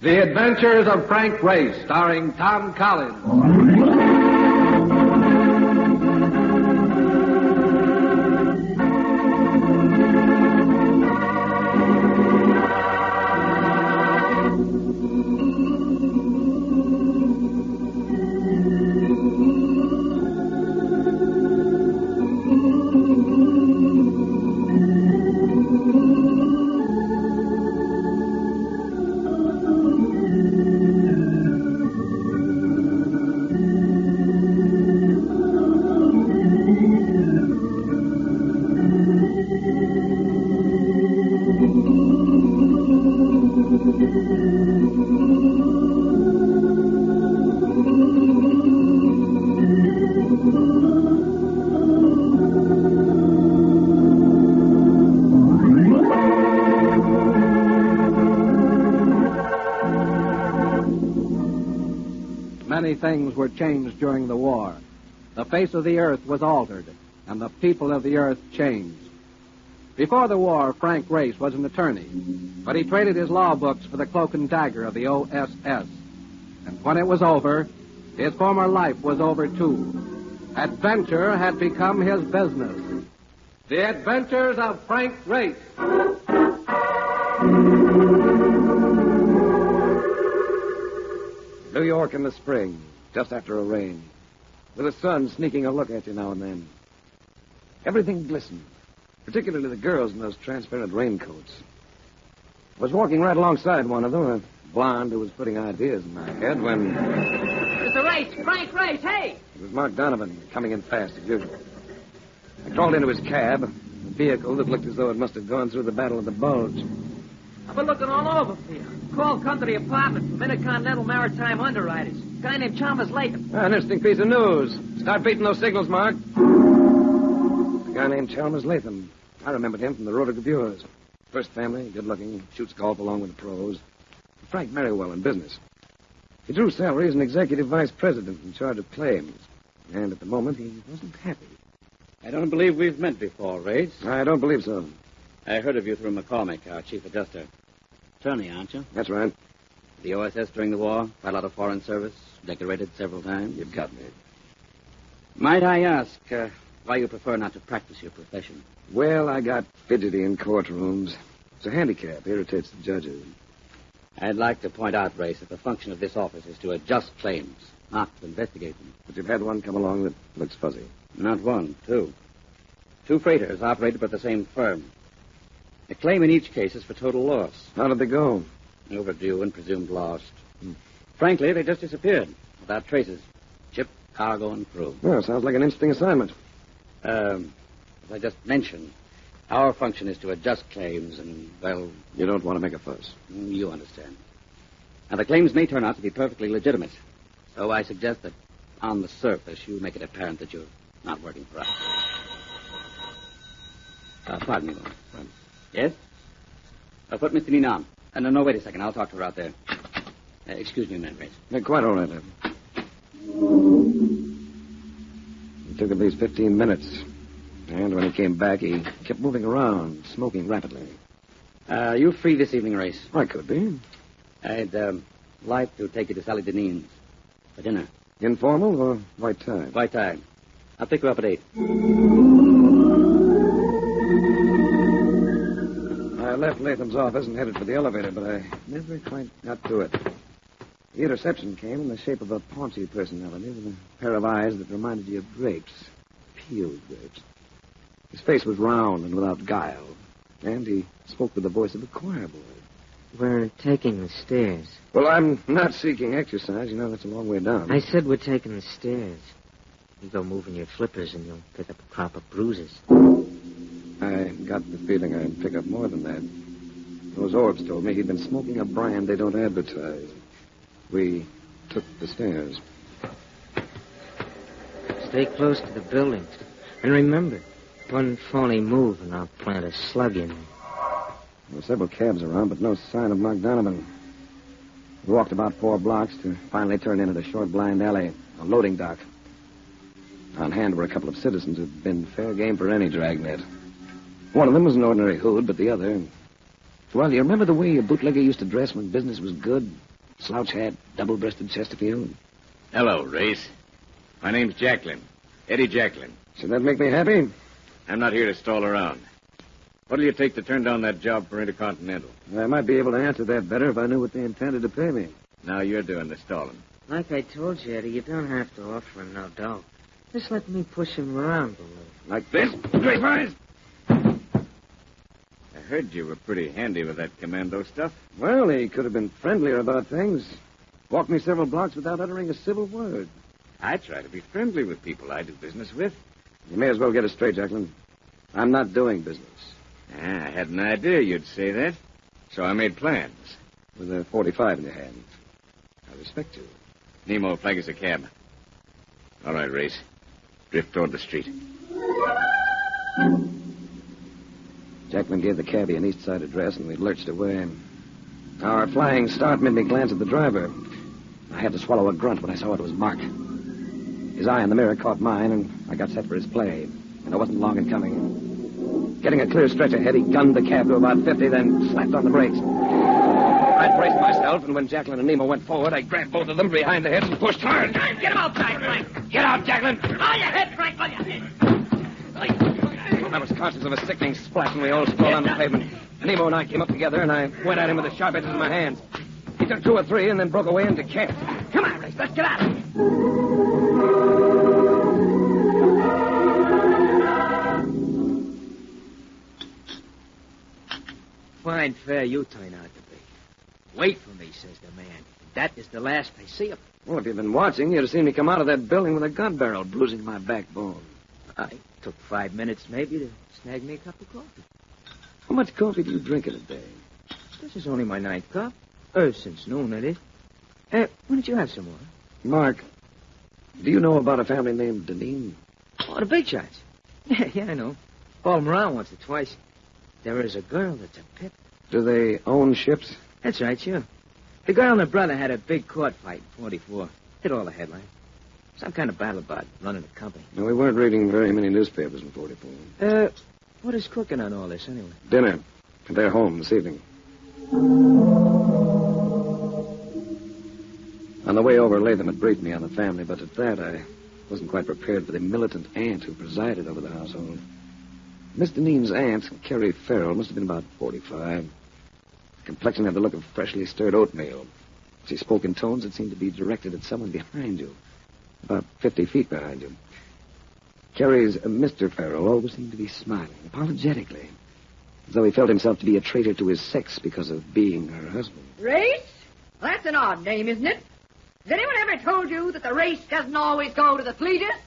The Adventures of Frank Race, starring Tom Collins. Many things were changed during the war. The face of the earth was altered, and the people of the earth changed. Before the war, Frank Race was an attorney, but he traded his law books for the cloak and dagger of the OSS. And when it was over, his former life was over, too. Adventure had become his business. The Adventures of Frank Race. New York in the spring, just after a rain, with the sun sneaking a look at you now and then. Everything glistened, particularly the girls in those transparent raincoats. I was walking right alongside one of them, a blonde who was putting ideas in my head, when... Mr. Race! Frank Race! Hey! It was Mark Donovan, coming in fast as usual. I crawled into his cab, a vehicle that looked as though it must have gone through the Battle of the Bulge. I've been looking all over for you. Called come to the apartment from Intercontinental Maritime Underwriters. A guy named Chalmers Latham. An interesting piece of news. Start beating those signals, Mark. A guy named Chalmers Latham. I remembered him from the Rotogravures. First family, good-looking, shoots golf along with the pros. Frank Merriwell in business. He drew salary as an executive vice president in charge of claims. And at the moment, he wasn't happy. I don't believe we've met before, Race. I don't believe so. I heard of you through McCormick, our chief adjuster. Attorney, aren't you? That's right. The OSS during the war, right out of foreign service, decorated several times. You've got me. Might I ask why you prefer not to practice your profession? Well, I got fidgety in courtrooms. It's a handicap. Irritates the judges. I'd like to point out, Race, that the function of this office is to adjust claims, not to investigate them. But you've had one come along that looks fuzzy. Not one, two. Two freighters operated by the same firm. The claim in each case is for total loss. How did they go? Overdue and presumed lost. Frankly, they just disappeared, without traces. Ship, cargo, and crew. Well, sounds like an interesting assignment. As I just mentioned, our function is to adjust claims and, well... You don't want to make a fuss. You understand. Now, the claims may turn out to be perfectly legitimate. So I suggest that, on the surface, you make it apparent that you're not working for us. Pardon me, Wilms. Yes? Put Mr. Nina on. No, wait a second. I'll talk to her out there. Excuse me a minute, Race. Yeah, quite all right, then. It took at least 15 minutes. And when he came back, he kept moving around, smoking rapidly. You free this evening, Race? I could be. I'd like to take you to Sally Deneen's for dinner. Informal or white tie? White tie. I'll pick her up at 8. I left Latham's office and headed for the elevator, but I never quite got to it. The interception came in the shape of a paunchy personality with a pair of eyes that reminded you of grapes. Peeled grapes. His face was round and without guile. And he spoke with the voice of a choir boy. We're taking the stairs. Well, I'm not seeking exercise. You know, that's a long way down. I said we're taking the stairs. You go moving your flippers and you'll pick up a crop of bruises. I got the feeling I'd pick up more than that. Those orbs told me he'd been smoking a brand they don't advertise. We took the stairs. Stay close to the buildings. And remember, one phony move and I'll plant a slug in you. There were several cabs around, but no sign of Mark Donovan. We walked about 4 blocks to finally turn into the short blind alley, a loading dock. On hand were a couple of citizens who'd been fair game for any dragnet. One of them was an ordinary hood, but the other... Well, you remember the way a bootlegger used to dress when business was good? Slouch hat, double-breasted Chesterfield. Hello, Race. My name's Jacklin. Eddie Jacklin. Should that make me happy? I'm not here to stall around. What'll you take to turn down that job for Intercontinental? I might be able to answer that better if I knew what they intended to pay me. Now you're doing the stalling. Like I told you, Eddie, you don't have to offer him no dough. Just let me push him around a little. Like this? Grapevines? I heard you were pretty handy with that commando stuff. Well, he could have been friendlier about things. Walked me several blocks without uttering a civil word. I try to be friendly with people I do business with. You may as well get it straight, Jacklin. I'm not doing business. I had an idea you'd say that, so I made plans. With a 45 in your hand. I respect you. Nemo, flag us a cab. All right, Race. Drift toward the street. Jacklin gave the cabbie an east side address, and we lurched away. Our flying start made me glance at the driver. I had to swallow a grunt when I saw it was Mark. His eye in the mirror caught mine, and I got set for his play. And it wasn't long in coming. Getting a clear stretch ahead, he gunned the cab to about 50, then slapped on the brakes. I braced myself, and when Jacklin and Nemo went forward, I grabbed both of them behind the head and pushed hard. Get him outside, Frank. Get out, Jacklin! On your head, Frank, on your head. I was conscious of a sickening splash, and we all sprawled on the pavement. Nemo and I came up together, and I went at him with the sharp edges of my hands. He took 2 or 3 and then broke away into camp. Come on, Race, let's get out of here. Fine fare you turn out to be. Wait for me, says the man. That is the last I see of him. Well, if you'd been watching, you'd have seen me come out of that building with a gun barrel bruising my backbone. I took 5 minutes maybe to snag me a cup of coffee. How much coffee do you drink in a day? This is only my 9th cup. Since noon, that is. Why don't you have some more? Mark, do you know about a family named Deneen? Oh, the big shots. Yeah, I know. Followed them around once or twice. There is a girl that's a pip. Do they own ships? That's right, sure. The girl and her brother had a big court fight in 44. Hit all the headlines. Some kind of battle about running a company. No, we weren't reading very many newspapers in 44. What is cooking on all this, anyway? Dinner. They're home this evening. On the way over, Latham had briefed me on the family, but at that, I wasn't quite prepared for the militant aunt who presided over the household. Miss Deneen's aunt, Carrie Farrell, must have been about 45. Her complexion had the look of freshly stirred oatmeal. She spoke in tones that seemed to be directed at someone behind you, about 50 feet behind you. Carrie's Mr. Farrell always seemed to be smiling, apologetically, as though he felt himself to be a traitor to his sex because of being her husband. Race? Well, that's an odd name, isn't it? Has anyone ever told you that the race doesn't always go to the fleetest?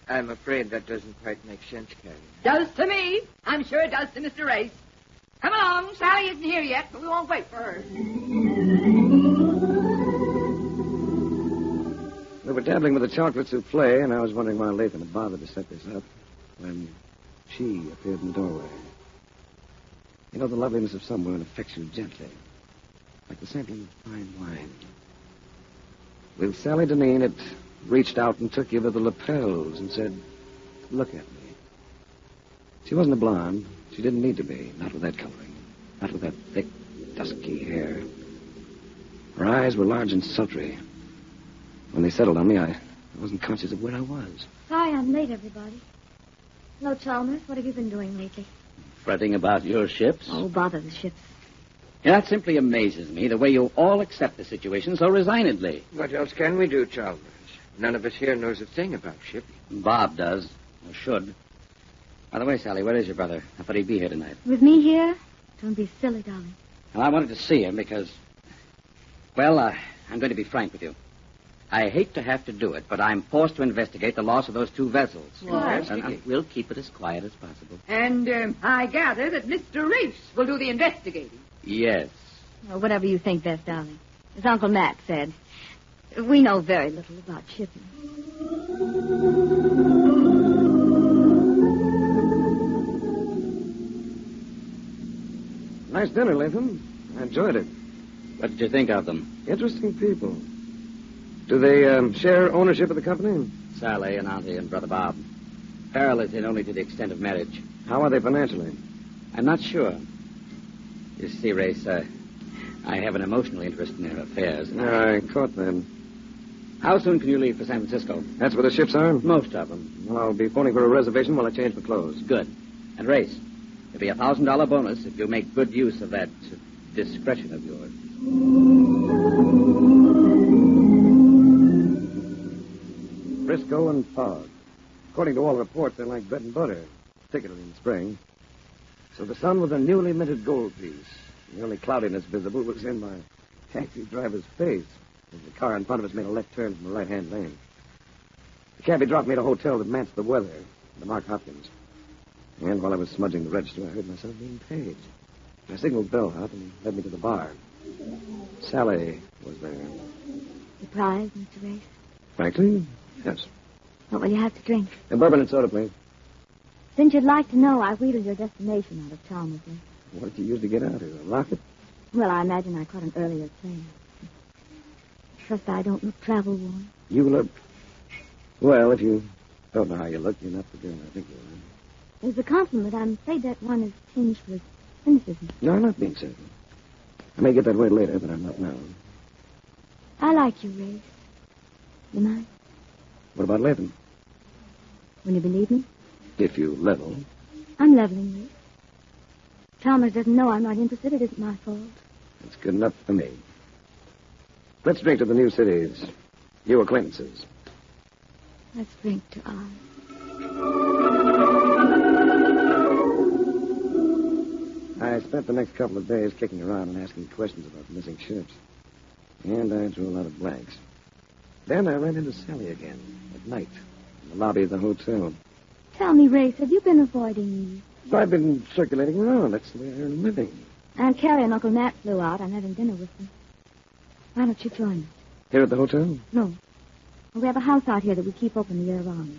I'm afraid that doesn't quite make sense, Carrie. Does to me. I'm sure it does to Mr. Race. Come along. Sally isn't here yet, but we won't wait for her. We were dabbling with the chocolate souffle, and I was wondering why Latham had bothered to set this up when she appeared in the doorway. You know, the loveliness of some women affects you gently, like the sampling of fine wine. With Sally Deneen, it reached out and took you by the lapels and said, "Look at me." She wasn't a blonde. She didn't need to be. Not with that coloring. Not with that thick, dusky hair. Her eyes were large and sultry. When they settled on me, I wasn't conscious of where I was. Sorry I'm late, everybody. Hello, Chalmers. What have you been doing lately? Fretting about your ships? Oh, bother the ships. Yeah, that simply amazes me, the way you all accept the situation so resignedly. What else can we do, Chalmers? None of us here knows a thing about ships. Bob does, or should. By the way, Sally, where is your brother? I thought he'd be here tonight. With me here? Don't be silly, darling. Well, I wanted to see him because... Well, I'm going to be frank with you. I hate to have to do it, but I'm forced to investigate the loss of those 2 vessels. What? And we'll keep it as quiet as possible. And I gather that Mr. Race will do the investigating. Yes. Well, whatever you think best, darling. As Uncle Matt said, we know very little about shipping. Nice dinner, Latham. I enjoyed it. What did you think of them? Interesting people. Do they share ownership of the company? Sally and Auntie and Brother Bob. Farrell is in only to the extent of marriage. How are they financially? I'm not sure. You see, Race, I have an emotional interest in their affairs. I caught them. How soon can you leave for San Francisco? That's where the ships are? Most of them. Well, I'll be phoning for a reservation while I change my clothes. Good. And Race, there'll be a $1,000 bonus if you make good use of that discretion of yours. Frisco and fog. According to all reports, they're like bread and butter, particularly in spring. So the sun was a newly minted gold piece. The only cloudiness visible was in my taxi driver's face as the car in front of us made a left turn from the right-hand lane. The cabbie dropped me at a hotel that matched the weather, the Mark Hopkins. And while I was smudging the register, I heard myself being paid. I signaled bellhop and he led me to the bar. Sally was there. Surprised, Mr. Race? Frankly, yes. What will you have to drink? A bourbon and soda, please. Since you'd like to know, I wheedled your destination out of town with me. What did you use to get out here? A rocket? Well, I imagine I caught an earlier plane. Trust I don't look travel-worn. You look... Well, if you don't know how you look, you're not the girl I think you are. It's a compliment. I'm afraid that one is tinged with cynicism. No, I'm not being cynical. I may get that way later, but I'm not now. I like you, Race. You mind? What about leaving? Will you believe me? If you level. I'm leveling, Race. Chalmers doesn't know I'm not interested. It isn't my fault. That's good enough for me. Let's drink to the new cities. New acquaintances. Let's drink to ours. I spent the next couple of days kicking around and asking questions about missing ships. And I drew a lot of blanks. Then I ran into Sally again, at night, in the lobby of the hotel. Tell me, Race, have you been avoiding me? I've been circulating around. That's the way I earn a living. Aunt Carrie and Uncle Nat flew out. I'm having dinner with them. Why don't you join us? Here at the hotel? No. We have a house out here that we keep open the year round.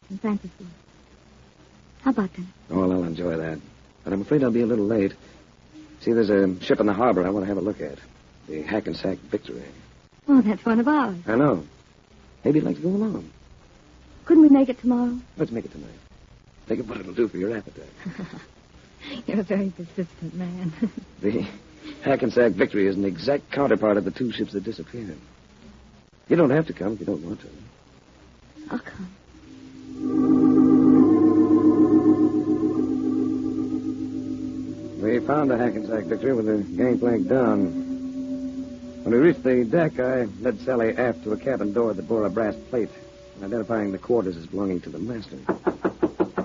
In Francisco. How about that? Oh, well, I'll enjoy that. But I'm afraid I'll be a little late. See, there's a ship in the harbor I want to have a look at. The Hackensack Victory. Oh, that's one of ours. I know. Maybe you'd like to go along. Couldn't we make it tomorrow? Let's make it tonight. Think of what it'll do for your appetite. You're a very persistent man. The Hackensack Victory is an exact counterpart of the two ships that disappeared. You don't have to come if you don't want to. I'll come. We found the Hackensack Victory with the gangplank down. When we reached the deck, I led Sally aft to a cabin door that bore a brass plate, identifying the quarters as belonging to the master.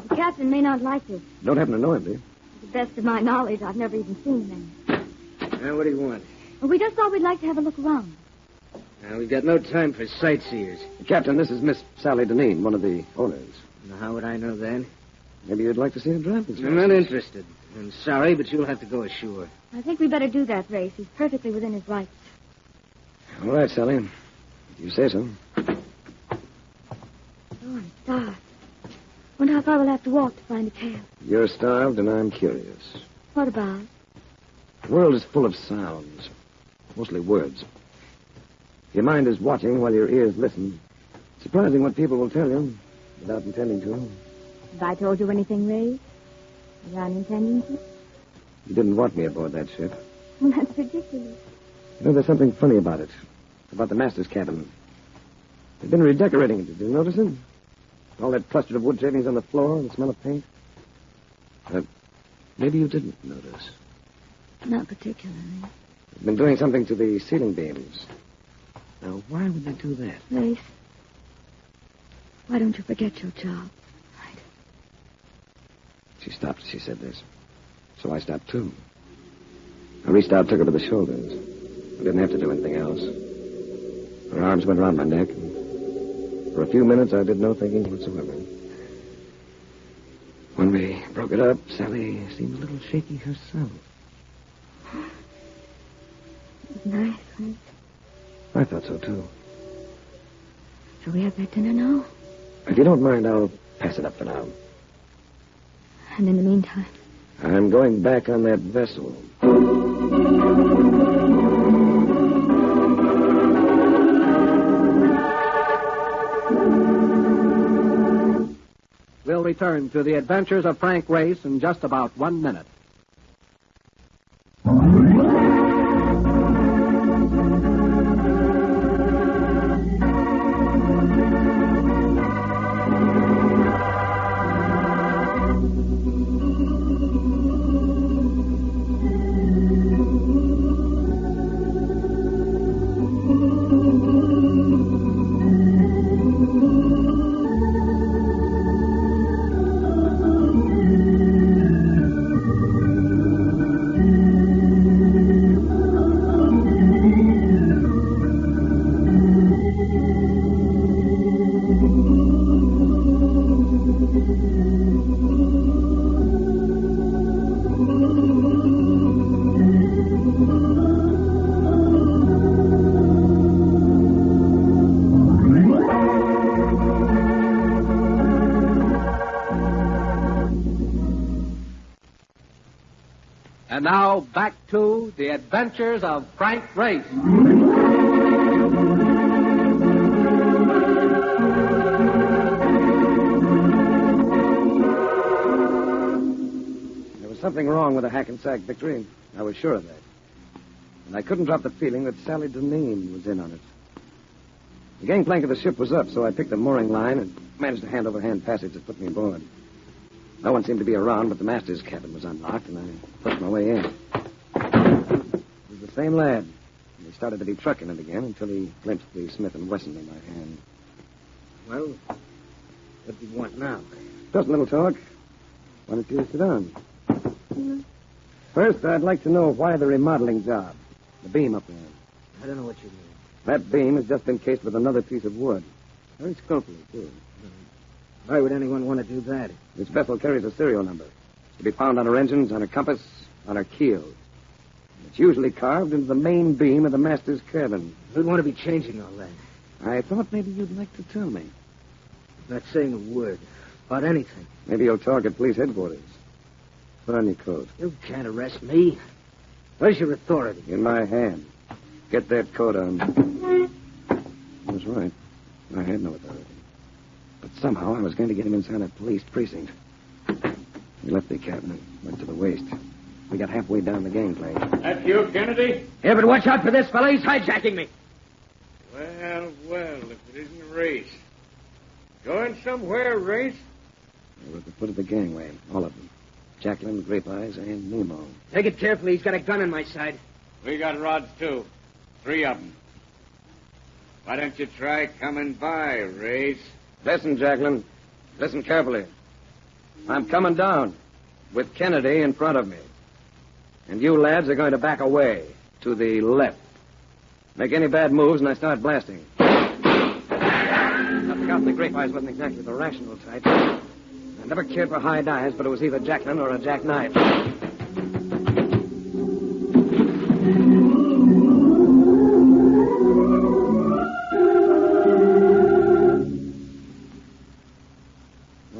The captain may not like this. Don't happen to know him, do you? To the best of my knowledge, I've never even seen them. Now, what do you want? Well, we just thought we'd like to have a look around. Now, we've got no time for sightseers. Captain, this is Miss Sally Deneen, one of the owners. Now, how would I know that? Maybe you'd like to see her drive this I'm not interested. I'm sorry, but you'll have to go ashore. I think we better do that, Race. He's perfectly within his rights. All right, Sally. If you say so. Oh, it's dark. Wonder how far we'll have to walk to find a cab. You're starved, and I'm curious. What about? The world is full of sounds, mostly words. Your mind is watching while your ears listen. Surprising what people will tell you without intending to. Have I told you anything, Ray? Was I intending to? You didn't want me aboard that ship. Well, that's ridiculous. You know, there's something funny about it. About the master's cabin. They've been redecorating it. Did you notice it? All that cluster of wood shavings on the floor and the smell of paint. Maybe you didn't notice. Not particularly. They've been doing something to the ceiling beams. Now, why would they do that? Race, why don't you forget your job? Right. She stopped as she said this. So I stopped, too. I reached out, took her by the shoulders. I didn't have to do anything else. Her arms went around my neck. And for a few minutes, I did no thinking whatsoever. When we broke it up, Sally seemed a little shaky herself. It was nice, right? I thought so, too. Shall we have that dinner now? If you don't mind, I'll pass it up for now. And in the meantime? I'm going back on that vessel. We'll return to the adventures of Frank Race in just about 1 minute. And now, back to the adventures of Frank Race. There was something wrong with the Hackensack victory. I was sure of that. And I couldn't drop the feeling that Sally Deneen was in on it. The gangplank of the ship was up, so I picked the mooring line and managed a hand-over-hand passage that put me aboard. No one seemed to be around, but the master's cabin was unlocked, and I pushed my way in. It was the same lad. He started to be trucking it again until he glimpsed the Smith & Wesson in my hand. Well, what do you want now? Just a little talk. Why don't you sit down? First, I'd like to know why the remodeling job. The beam up there. I don't know what you mean. That beam has just been cased with another piece of wood. Very skillfully, too. Why would anyone want to do that? This vessel carries a serial number. It's to be found on her engines, on her compass, on her keel. It's usually carved into the main beam of the master's cabin. Who'd want to be changing all that? I thought maybe you'd like to tell me. Not saying a word about anything. Maybe you'll talk at police headquarters. Put on your coat. You can't arrest me. Where's your authority? In my hand. Get that coat on. That's right. I had no authority. But somehow I was going to get him inside a police precinct. He left the cabin and went to the waist. We got halfway down the gangplank. That you, Kennedy? Yeah, but watch out for this fella. He's hijacking me. Well, if it isn't a Race. Going somewhere, Race? They were at the foot of the gangway, all of them. Jacqueline, Grape Eyes, and Nemo. Take it carefully. He's got a gun on my side. We got rods, too. 3 of them. Why don't you try coming by, Race? Listen, Jacqueline. Listen carefully. I'm coming down with Kennedy in front of me. And you lads are going to back away to the left. Make any bad moves and I start blasting. I've forgotten the Grape Eyes wasn't exactly the rational type. I never cared for high dives, but it was either Jacqueline or a jackknife.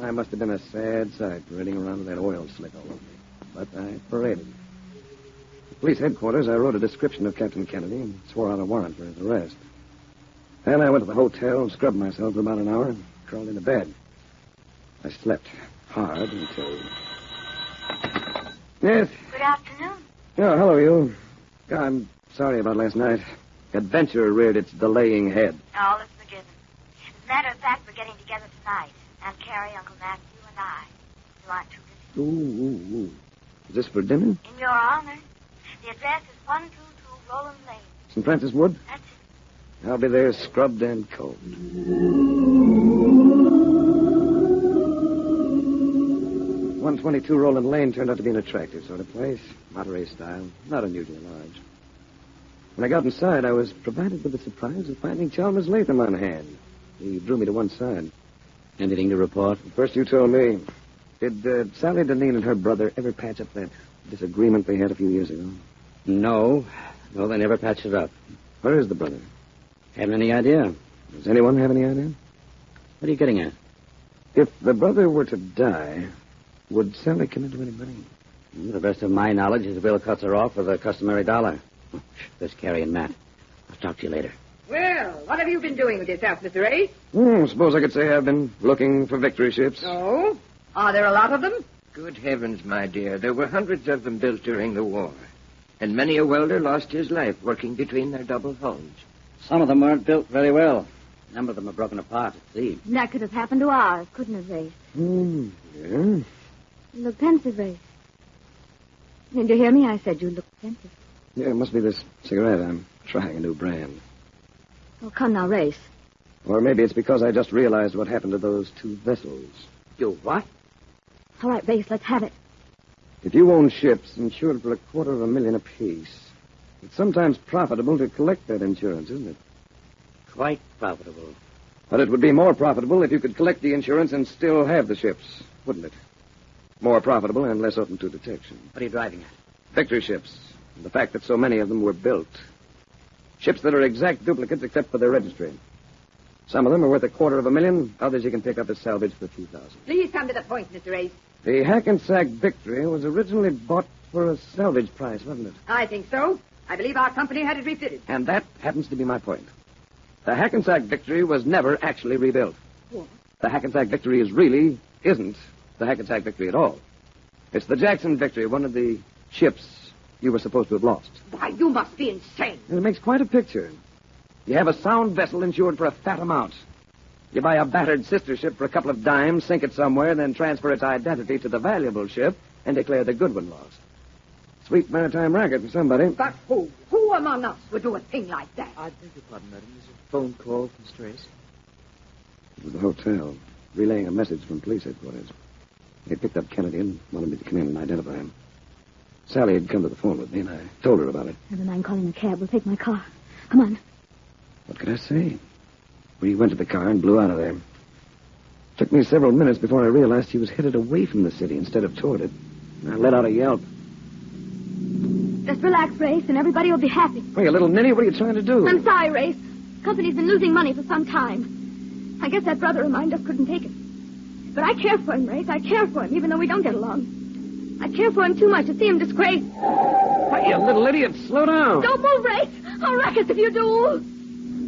I must have been a sad sight parading around with that oil slick all over me. But I paraded. At police headquarters, I wrote a description of Captain Kennedy and swore out a warrant for his arrest. Then I went to the hotel and scrubbed myself for about an hour and crawled into bed. I slept hard until... Yes? Good afternoon. Oh, hello, you. I'm sorry about last night. Adventure reared its delaying head. All is forgiven. As a matter of fact, we're getting together tonight. Aunt Carrie, Uncle Matthew, and I. You aren't too busy. Ooh. Is this for dinner? In your honor. The address is 122 Roland Lane. St. Francis Wood? That's it. I'll be there scrubbed and cold. 122 Roland Lane turned out to be an attractive sort of place. Monterey style, not unusually large. When I got inside, I was provided with the surprise of finding Chalmers Latham on hand. He drew me to one side. Anything to report? First you told me. Did Sally Deneen and her brother ever patch up that disagreement they had a few years ago? No, they never patched it up. Where is the brother? Haven't any idea. Does anyone have any idea? What are you getting at? If the brother were to die, would Sally come into any money? To the best of my knowledge, his will cuts her off with a customary $1. There's Carrie and Matt. I'll talk to you later. Well, what have you been doing with yourself, Mr. Race? Suppose I could say I've been looking for victory ships. Oh? Are there a lot of them? Good heavens, my dear. There were hundreds of them built during the war. And many a welder lost his life working between their double hulls. Some of them weren't built very well. A number of them are broken apart at sea. That could have happened to ours, couldn't it, Race? Yeah. You look pensive, Race. Did you hear me? I said you look pensive. Yeah, it must be this cigarette. I'm trying a new brand. Oh, come now, Race. Or maybe it's because I just realized what happened to those 2 vessels. You what? All right, Race, let's have it. If you own ships insured for $250,000 apiece, it's sometimes profitable to collect that insurance, isn't it? Quite profitable. But it would be more profitable if you could collect the insurance and still have the ships, wouldn't it? More profitable and less open to detection. What are you driving at? Victory ships. And the fact that so many of them were built. Ships that are exact duplicates except for their registry. Some of them are worth $250,000. Others you can pick up as salvage for $2,000. Please come to the point, Mr. Race. The Hackensack Victory was originally bought for a salvage price, wasn't it? I think so. I believe our company had it refitted. And that happens to be my point. The Hackensack Victory was never actually rebuilt. What? The Hackensack Victory isn't the Hackensack Victory at all. It's the Jackson Victory, one of the ships you were supposed to have lost. Why, you must be insane. And it makes quite a picture. You have a sound vessel insured for a fat amount. You buy a battered sister ship for a couple of dimes, sink it somewhere, then transfer its identity to the valuable ship and declare the good one lost. Sweet maritime racket for somebody. But who? Who among us would do a thing like that? I beg your pardon, madam. There's a phone call from Strace. It was the hotel, relaying a message from police headquarters. They picked up Kennedy and wanted me to come in and identify him. Sally had come to the phone with me, and I told her about it. Never mind calling a cab. We'll take my car. Come on. What could I say? We went to the car and blew out of there. Took me several minutes before I realized he was headed away from the city instead of toward it. I let out a yelp. Just relax, Race, and everybody will be happy. Hey, you little ninny, what are you trying to do? I'm sorry, Race. Company's been losing money for some time. I guess that brother of mine just couldn't take it. But I care for him, Race. I care for him, even though we don't get along. I care for him too much to see him disgraced. Hey, you little idiot, slow down. Don't move, Race. I'll wreck us if you do.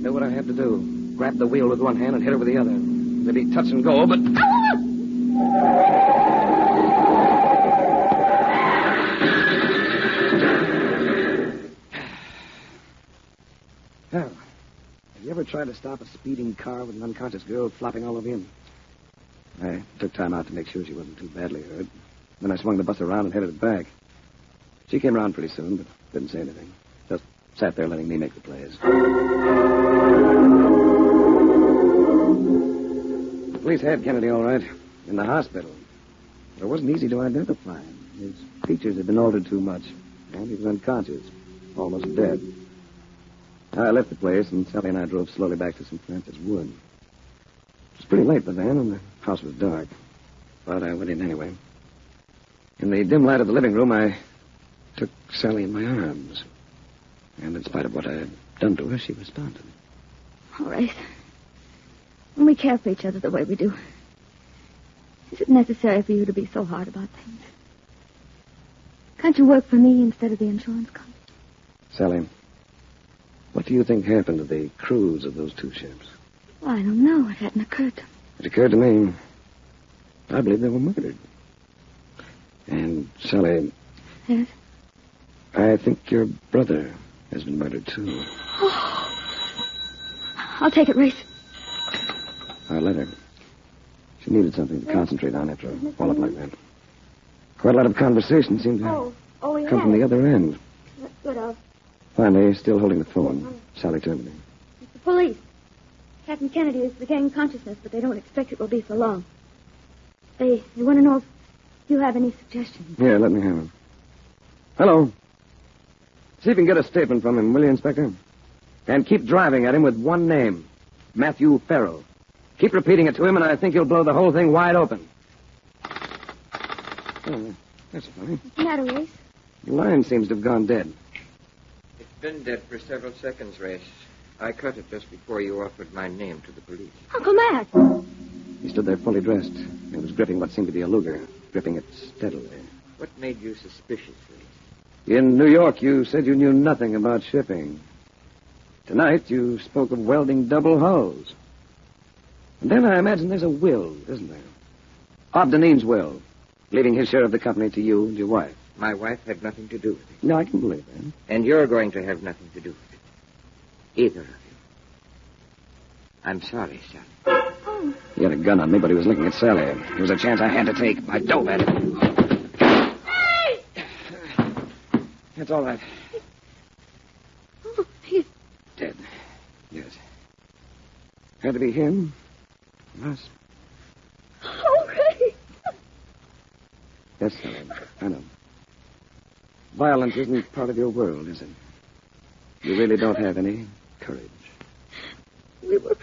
Do what I have to do. Grab the wheel with one hand and hit her with the other. They'll be touch and go, but... Well, have you ever tried to stop a speeding car with an unconscious girl flopping all over him? I took time out to make sure she wasn't too badly hurt. Then I swung the bus around and headed it back. She came around pretty soon, but didn't say anything. Just sat there letting me make the plays. The police had Kennedy all right, in the hospital. But it wasn't easy to identify him. His features had been altered too much, and he was unconscious, almost dead. I left the place, and Sally and I drove slowly back to St. Francis Wood. It was pretty late by then, and the house was dark. But I went in anyway. In the dim light of the living room, I took Sally in my arms. And in spite of what I had done to her, she responded. All right. When we care for each other the way we do, is it necessary for you to be so hard about things? Can't you work for me instead of the insurance company? Sally, what do you think happened to the crews of those two ships? Well, I don't know. It hadn't occurred to me. It occurred to me. I believe they were murdered. And, Sally... Yes? I think your brother has been murdered, too. Oh. I'll take it, Race. I let her. She needed something to concentrate on after a wallop like that. Quite a lot of conversation seemed to come from the other end. That's good. Finally, still holding the phone, Sally turned to me. It's the police. Captain Kennedy is regaining consciousness, but they don't expect it will be for long. They want to know if you have any suggestions. Yeah, let me have him. Hello. See if you can get a statement from him, will you, Inspector? And keep driving at him with one name, Matthew Farrell. Keep repeating it to him, and I think you'll blow the whole thing wide open. Oh, that's funny. What's the matter, Race? The line seems to have gone dead. It's been dead for several seconds, Race. I cut it just before you offered my name to the police. Uncle Matt! He stood there fully dressed. He was gripping what seemed to be a Luger, gripping it steadily. What made you suspicious, Race? In New York, you said you knew nothing about shipping. Tonight, you spoke of welding double hulls. And then I imagine there's a will, isn't there? Obdeneen's will, leaving his share of the company to you and your wife. My wife had nothing to do with it. No, I can believe that. And you're going to have nothing to do with it. Either of you. I'm sorry, Sally. Oh. He had a gun on me, but he was looking at Sally. It was a chance I had to take. I dove at it. Hey! It's all right. Oh, he's... Dead. Yes. Had to be him. Us. Oh, Ray! Yes, Sally. I know. Violence isn't part of your world, is it? You really don't have any courage. We were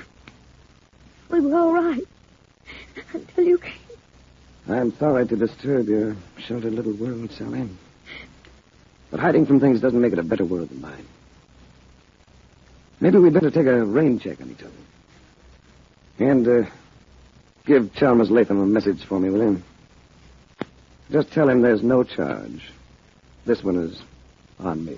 all right. Until you came. I'm sorry to disturb your sheltered little world, Sally. But hiding from things doesn't make it a better world than mine. Maybe we'd better take a rain check on each other. And, give Chalmers Latham a message for me, will you? Just tell him there's no charge. This one is on me.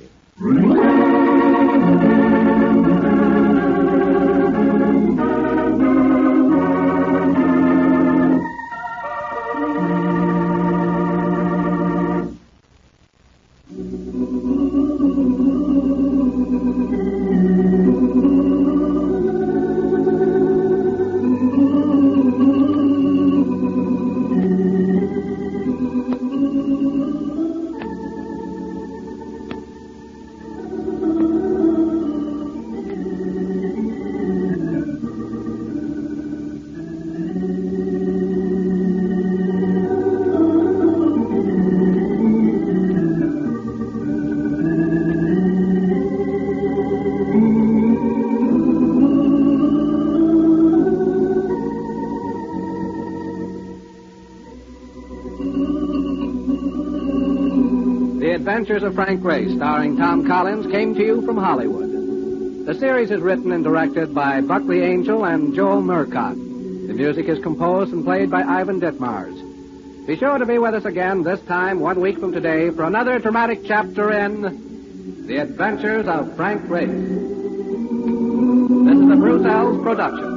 Adventures of Frank Race, starring Tom Collins, came to you from Hollywood. The series is written and directed by Buckley Angel and Joel Murcott. The music is composed and played by Ivan Ditmars. Be sure to be with us again this time 1 week from today for another dramatic chapter in The Adventures of Frank Race. This is a Bruce Eells Production.